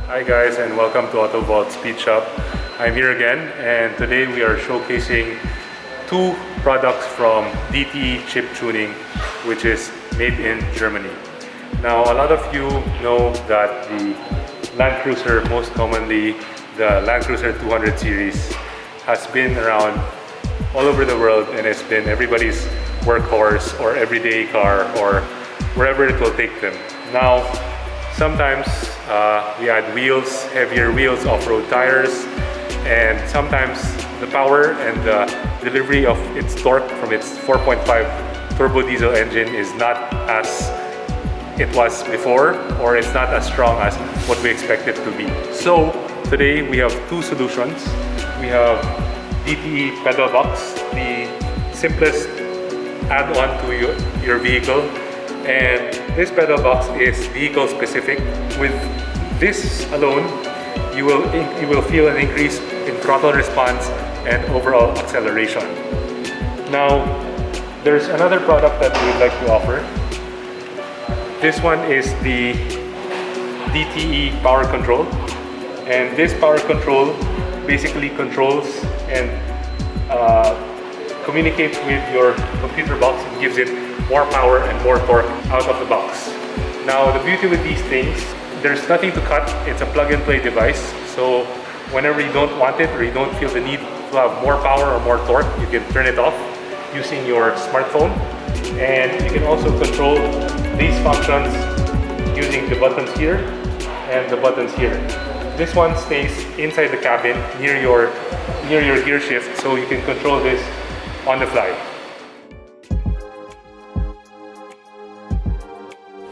Hi guys, and welcome to AutoVault Speed Shop. I'm here again, and today we are showcasing two products from DTE Chiptuning, which is made in Germany. Now, a lot of you know that the Land Cruiser, most commonly the Land Cruiser 200 series, has been around all over the world and has been everybody's workhorse or everyday car or wherever it will take them. Now, sometimes we add wheels, heavier wheels, off-road tires, and sometimes the power and the delivery of its torque from its 4.5 turbo diesel engine is not as it was before, or it's not as strong as what we expect it to be. So today we have two solutions. We have DTE PedalBox, the simplest add-on to your vehicle. And this pedal box is vehicle specific. With this alone, you will feel an increase in throttle response and overall acceleration. Now, there's another product that we'd like to offer. This one is the DTE PowerControl, and this PowerControl basically controls and communicates with your computer box and gives it more power and more torque out of the box. Now, the beauty with these things, there's nothing to cut. It's a plug-and-play device. So whenever you don't want it or you don't feel the need to have more power or more torque, you can turn it off using your smartphone. And you can also control these functions using the buttons here and the buttons here. This one stays inside the cabin near your gear shift, so you can control this on the fly.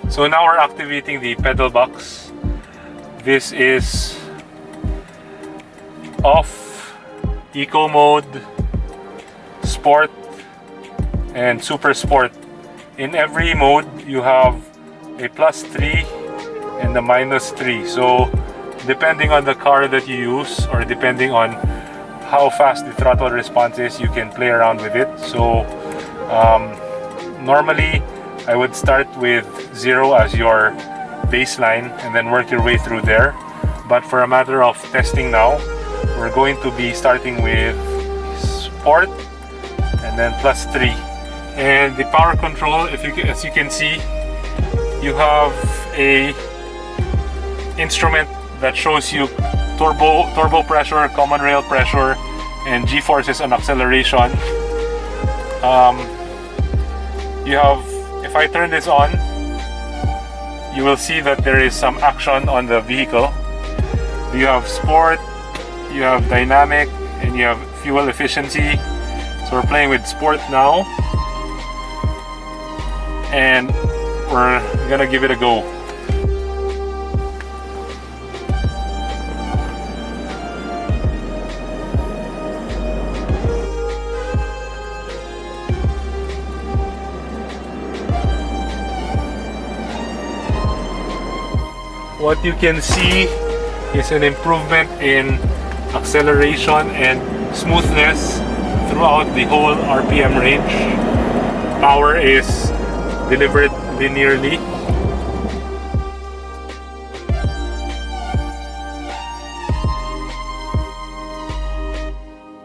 So now we're activating the pedal box. This is off, eco mode, sport, and super sport. In every mode you have a +3 and a -3. So depending on the car that you use, or depending on how fast the throttle response is, you can play around with it. So normally I would start with 0 as your baseline and then work your way through there. But for a matter of testing now, we're going to be starting with sport and then +3. And the power control, as you can see, you have a instrument that shows you turbo pressure, common rail pressure, and G-forces and acceleration. You have, if I turn this on, you will see that there is some action on the vehicle. You have sport, you have dynamic, and you have fuel efficiency. So we're playing with sport now, and we're gonna give it a go. What you can see is an improvement in acceleration and smoothness throughout the whole RPM range. Power is delivered linearly.